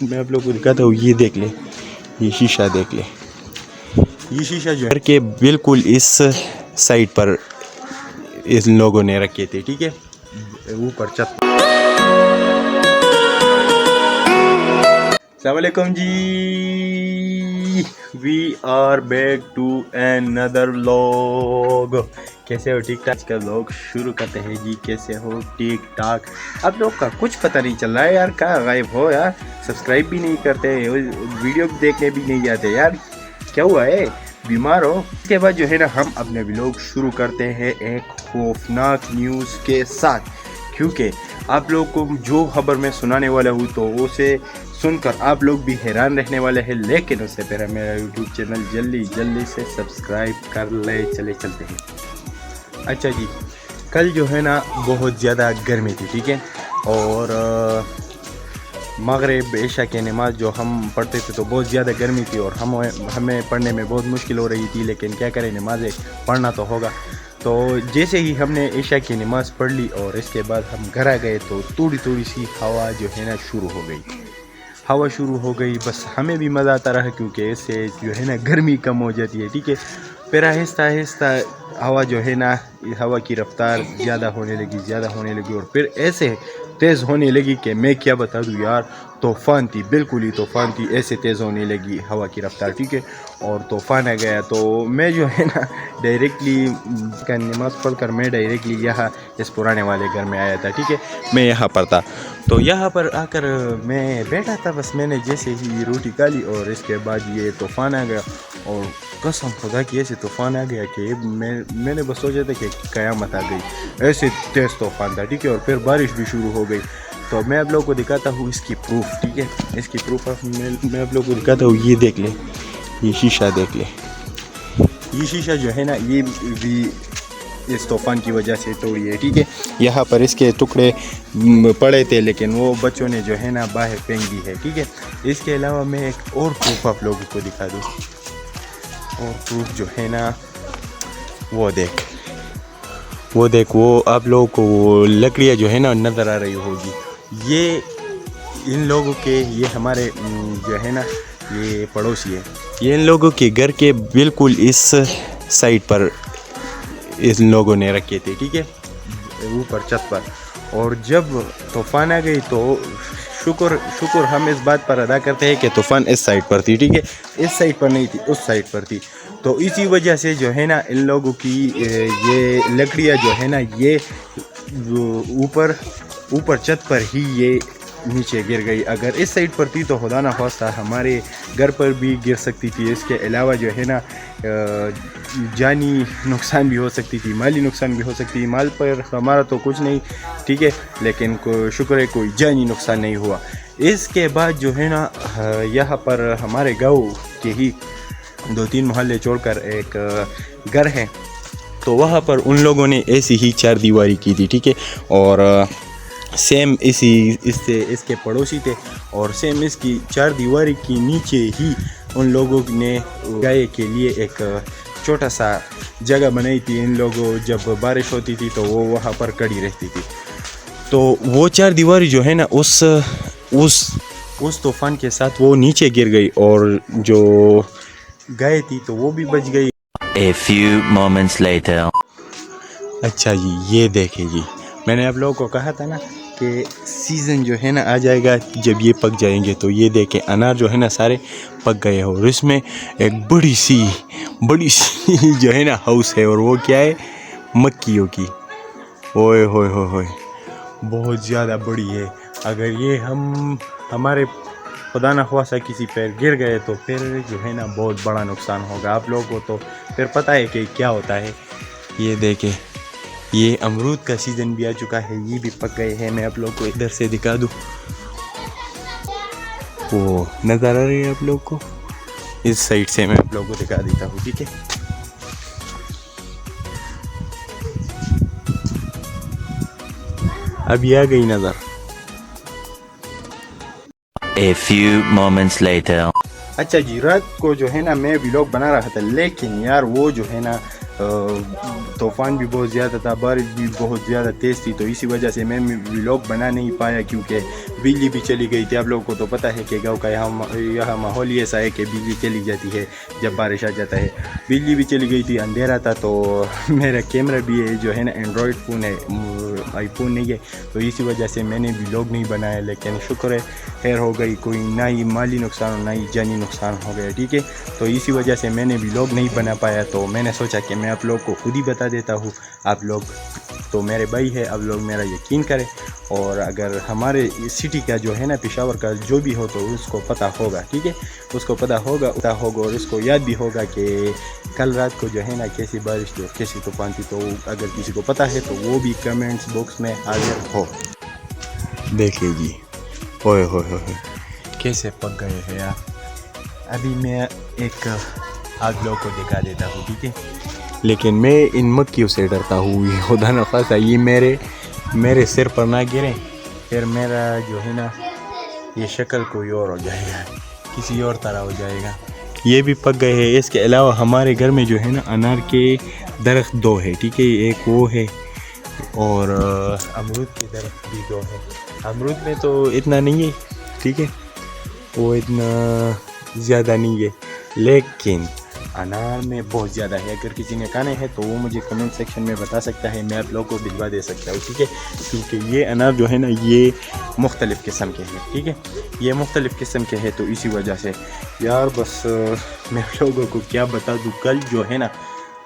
मैं आप लोगों को दिखाता हूँ, ये देख ले, ये शीशा देख ले, ये शीशा जो है के बिल्कुल इस साइड पर इन लोगों ने रखे थे, ठीक है, ऊपर छत। अस्सलाम वालेकुम जी, we are back to another vlog. कैसे हो? ठीक ठाक का व्लॉग शुरू करते हैं जी। कैसे हो? ठीक ठाक। आप लोग का कुछ पता नहीं चल रहा है यार, कहाँ गायब हो यार? सब्सक्राइब भी नहीं करते, वीडियो देखने भी नहीं जाते यार, क्या हुआ है? बीमार हो? इसके बाद जो है ना हम अपने व्लॉग शुरू करते हैं एक खौफनाक न्यूज़ के साथ, क्योंकि आप लोग को जो खबर मैं सुनाने वाला हूँ तो उसे सुनकर आप लोग भी हैरान रहने वाले हैं। लेकिन उससे पहले मेरा यूट्यूब चैनल जल्दी से सब्सक्राइब कर ले। चलते हैं। अच्छा जी, कल जो है ना बहुत ज़्यादा गर्मी थी, ठीक है, और मगरिब इशा के नमाज जो हम पढ़ते थे तो बहुत ज़्यादा गर्मी थी और हमें पढ़ने में बहुत मुश्किल हो रही थी, लेकिन क्या करें, नमाज़ें पढ़ना तो होगा। तो जैसे ही हमने इशा की नमाज़ पढ़ ली और इसके बाद हम घर आ गए तो थोड़ी सी हवा जो है ना शुरू हो गई। बस हमें भी मज़ा आता रहा, क्योंकि इससे जो है ना गर्मी कम हो जाती है, ठीक है। फिर आहिस्ता हवा जो है ना, हवा की रफ्तार ज़्यादा होने लगी और फिर ऐसे तेज़ होने लगी कि मैं क्या बता दूँ यार, तूफ़ान थी, बिल्कुल ही तूफ़ान थी। ऐसे तेज़ होने लगी हवा की रफ्तार, ठीक है, और तूफ़ान आ गया। तो मैं जो है ना डायरेक्टली नमाज़ पढ़ कर मैं डायरेक्टली यहाँ इस पुराने वाले घर में आया था, ठीक है। मैं यहाँ पर था, तो यहाँ पर आकर मैं बैठा था। बस मैंने जैसे ही रोटी खा ली और इसके बाद ये तूफ़ान आ गया, और कसम खुदा की ऐसे तूफ़ान आ गया कि मैंने बस सोचा था कि क़यामत आ गई। ऐसे तेज़ तूफ़ान था, ठीक है, और फिर बारिश भी शुरू हो गई। तो मैं आप लोगों को दिखाता हूँ इसकी प्रूफ, ठीक है, इसकी प्रूफ मैं आप लोगों को दिखाता हूँ। ये देख ले, ये शीशा देख ले, ये शीशा जो है ना, ये भी इस तूफ़ान की वजह से तो ये, ठीक है, यहाँ पर इसके टुकड़े पड़े थे, लेकिन वो बच्चों ने जो है ना बाहर फेंक दी है, ठीक है। इसके अलावा मैं एक और प्रूफ आप लोगों को दिखा दूँ, और प्रूफ जो है ना वो देख वो आप लोगों को वो लकड़ियाँ जो है ना नज़र आ रही होगी। ये इन लोगों के, ये हमारे जो है ना ये पड़ोसी है, ये इन लोगों के घर के बिल्कुल इस साइड पर इन लोगों ने रखे थे, ठीक है, ऊपर छत पर। और जब तूफ़ान आ गई तो शुक्र हम इस बात पर अदा करते हैं कि तूफ़ान इस साइड पर थी, ठीक है, इस साइड पर नहीं थी, उस साइड पर थी। तो इसी वजह से जो है ना इन लोगों की ये लकड़ियाँ जो है ना ये ऊपर छत पर ही ये नीचे गिर गई। अगर इस साइड पर थी तो खुदा ना खास्ता हमारे घर पर भी गिर सकती थी। इसके अलावा जो है ना जानी नुकसान भी हो सकती थी, माली नुकसान भी हो सकती थी। माल पर हमारा तो कुछ नहीं, ठीक है, लेकिन शुक्र है कोई जानी नुकसान नहीं हुआ। इसके बाद जो है ना यहाँ पर हमारे गाँव के ही 2-3 मोहल्ले छोड़कर एक घर है, तो वहाँ पर उन लोगों ने ऐसी ही 4 दीवारी की थी, ठीक है, और सेम इसके पड़ोसी थे, और सेम इसकी 4 दीवारी की नीचे ही उन लोगों ने गाय के लिए एक छोटा सा जगह बनाई थी। इन लोगों जब बारिश होती थी तो वो वहाँ पर खड़ी रहती थी। तो वो 4 दीवारी जो है ना उस तूफ़ान के साथ वो नीचे गिर गई, और जो गाय थी तो वो भी बच गई। A few moments later. अच्छा जी, ये देखें जी, मैंने आप लोगों को कहा था ना कि सीज़न जो है ना आ जाएगा जब ये पक जाएंगे। तो ये देखें अनार जो है ना सारे पक गए हैं, और इसमें एक बड़ी सी जो है ना हाउस है, और वो क्या है, मक्खियों की। ओए होए होए होए, बहुत ज़्यादा बड़ी है। अगर ये हमारे खुदा न ख्वास्ता किसी पैर गिर गए तो फिर जो है ना बहुत बड़ा नुकसान होगा। आप लोगों को तो फिर पता है कि क्या होता है। ये देखें, ये अमरूद का सीज़न भी आ चुका है, ये भी पक गए हैं। मैं आप लोगों को इधर से दिखा दूँ, वो नज़र आ रही है आप लोगों को, इस साइड से मैं आप लोगों को दिखा देता हूँ, ठीक है। अभी आ गई नज़र। A few moments later. अच्छा जी, रात को जो है ना मैं व्लॉग बना रहा था, लेकिन यार वो जो है ना طوفان بھی بہت زیادہ تھا, بارش بھی بہت زیادہ تیز تھی, تو اسی وجہ سے میں ولاگ بنا نہیں پایا کیونکہ بجلی بھی چلی گئی تھی. آپ لوگوں کو تو پتہ ہے کہ گاؤں کا یہاں ماحول ہی ایسا ہے کہ بجلی چلی جاتی ہے جب بارش آ جاتا ہے. بجلی بھی چلی گئی تھی, اندھیرا تھا, تو میرا کیمرہ بھی ہے جو ہے نا اینڈرائڈ فون ہے, آئی فون نہیں ہے, تو اسی وجہ سے میں نے ولاگ نہیں بنایا. لیکن شکر ہے خیر ہو گئی, کوئی نہ ہی مالی نقصان اور نہ ہی جانی نقصان ہو گیا. ٹھیک ہے, تو اسی وجہ سے میں نے ولاگ نہیں بنا پایا. تو میں نے سوچا کہ میں آپ لوگ کو خود ہی بتا دیتا ہوں, آپ لوگ تو میرے بھائی ہے, آپ لوگ میرا یقین کریں. اور اگر ہمارے سٹی کا جو ہے نا پشاور کا جو بھی ہو تو اس کو پتہ ہوگا. ٹھیک ہے, اس کو پتہ ہوگا اور اس کو یاد بھی ہوگا کہ کل رات کو جو ہے نا کیسی بارش تھی اور کیسی طوفان تھی. تو اگر کسی کو پتہ ہے تو وہ بھی کمنٹس باکس میں حاضر ہو. دیکھیے جی, ہوئے ہوئے ہوئے کیسے پک گئے ہیں یار. ابھی میں ایک آپ لوگوں کو دکھا دیتا ہوں. ٹھیک ہے, لیکن میں ان مکیوں سے ڈرتا ہوں, یہ خدا نخواستہ یہ میرے سر پر نہ گریں, پھر میرا جو ہے نا یہ شکل کوئی اور ہو جائے گا, کسی اور طرح ہو جائے گا. یہ بھی پک گئے ہیں. اس کے علاوہ ہمارے گھر میں جو ہے نا انار کے درخت 2 ہے. ٹھیک ہے, ایک وہ ہے اور امرود کے درخت بھی 2 ہے. امرود میں تو اتنا نہیں ہے, ٹھیک ہے, وہ اتنا زیادہ نہیں ہے, لیکن انار میں بہت زیادہ ہے. اگر کسی نے کھانے ہیں تو وہ مجھے کمنٹ سیکشن میں بتا سکتا ہے, میں آپ لوگوں کو بھجوا دے سکتا ہوں. ٹھیک ہے, کیونکہ یہ انار جو ہے نا یہ مختلف قسم کے ہیں. ٹھیک ہے, یہ مختلف قسم کے ہیں, تو اسی وجہ سے یار بس میں آپ لوگوں کو کیا بتا دوں. کل جو ہے نا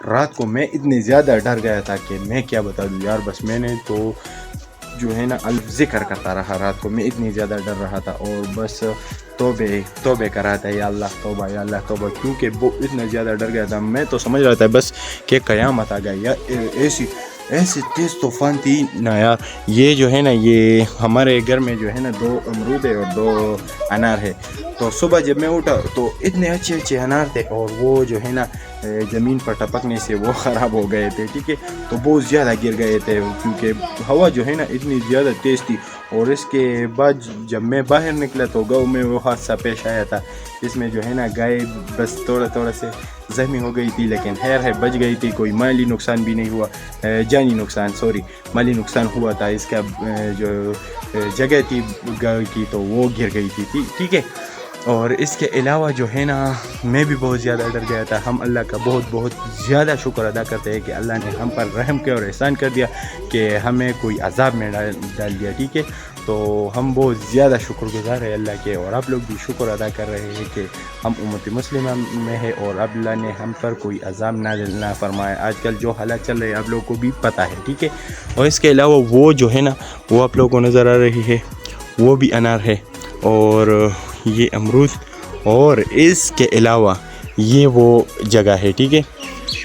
رات کو میں اتنے زیادہ ڈر گیا تھا کہ میں کیا بتا دوں یار. بس میں نے تو جو ہے نا ذکر کرتا رہا رات کو, میں اتنی زیادہ ڈر رہا تھا, اور بس توبے کر رہا تھا, یا اللہ توبہ, یا اللہ توبہ, کیونکہ وہ اتنا زیادہ ڈر گیا تھا. میں تو سمجھ رہا تھا بس کہ قیامت آ گئی یار. ایسی تیز طوفان تھی نا یار. یہ جو ہے نا یہ ہمارے گھر میں جو ہے نا 2 امرود ہے اور 2 انار ہے. تو صبح جب میں اٹھا تو اتنے اچھے انار تھے, اور وہ جو ہے نا زمین پر ٹپکنے سے وہ خراب ہو گئے تھے. ٹھیک ہے, تو بہت زیادہ گر گئے تھے کیونکہ ہوا جو ہے نا اتنی زیادہ تیز تھی. اور اس کے بعد جب میں باہر نکلا تو گاؤں میں وہ حادثہ پیش آیا تھا, اس میں جو ہے نا گائے بس تھوڑا سے زخمی ہو گئی تھی, لیکن خیر ہے بچ گئی تھی. کوئی مالی نقصان بھی نہیں ہوا, جانی نقصان, مالی نقصان ہوا تھا. اس کا جو جگہ تھی گائے کی تو وہ گر گئی تھی. ٹھیک ہے, اور اس کے علاوہ جو ہے نا میں بھی بہت زیادہ ڈر گیا تھا. ہم اللہ کا بہت زیادہ شکر ادا کرتے ہیں کہ اللہ نے ہم پر رحم کیا اور احسان کر دیا کہ ہمیں کوئی عذاب میں ڈال دیا. ٹھیک ہے, تو ہم بہت زیادہ شکر گزار ہیں اللہ کے, اور آپ لوگ بھی شکر ادا کر رہے ہیں کہ ہم امت مسلمہ میں ہے اور اب اللہ نے ہم پر کوئی عذاب نہ فرمایا. آج کل جو حالات چل رہے ہیں آپ لوگوں کو بھی پتہ ہے. ٹھیک ہے, اور اس کے علاوہ وہ جو ہے نا وہ آپ لوگوں کو نظر آ رہی ہے, وہ بھی انار ہے, اور یہ امرود, اور اس کے علاوہ یہ وہ جگہ ہے. ٹھیک ہے,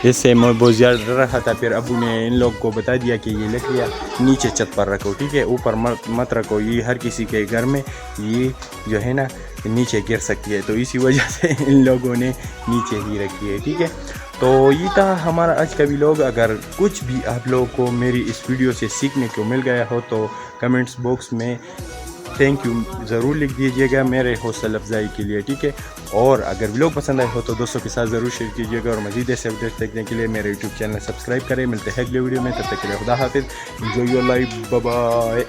اس سے میں بہت زیادہ ڈر رہا تھا. پھر ابو نے ان لوگ کو بتا دیا کہ یہ لکڑیاں نیچے چھت پر رکھو. ٹھیک ہے, اوپر مت رکھو, یہ ہر کسی کے گھر میں یہ جو ہے نا نیچے گر سکتی ہے, تو اسی وجہ سے ان لوگوں نے نیچے ہی رکھی ہے. ٹھیک ہے, تو یہ تھا ہمارا آج کا ولاگ. اگر کچھ بھی آپ لوگوں کو میری اس ویڈیو سے سیکھنے کو مل گیا ہو تو کمنٹس باکس میں تھینک یو ضرور لکھ دیجیے گا میرے حوصلہ افزائی کے لیے. ٹھیک ہے, اور اگر ولاگ پسند آئے ہو تو دوستوں کے ساتھ ضرور شیئر کیجیے گا, اور مزید ایسے اپڈیٹس دیکھنے کے لیے میرے یوٹیوب چینل سبسکرائب کریں. ملتے ہیں اگلے ویڈیو میں, تب تک کے لیے خدا حافظ. Enjoy your life, bye bye.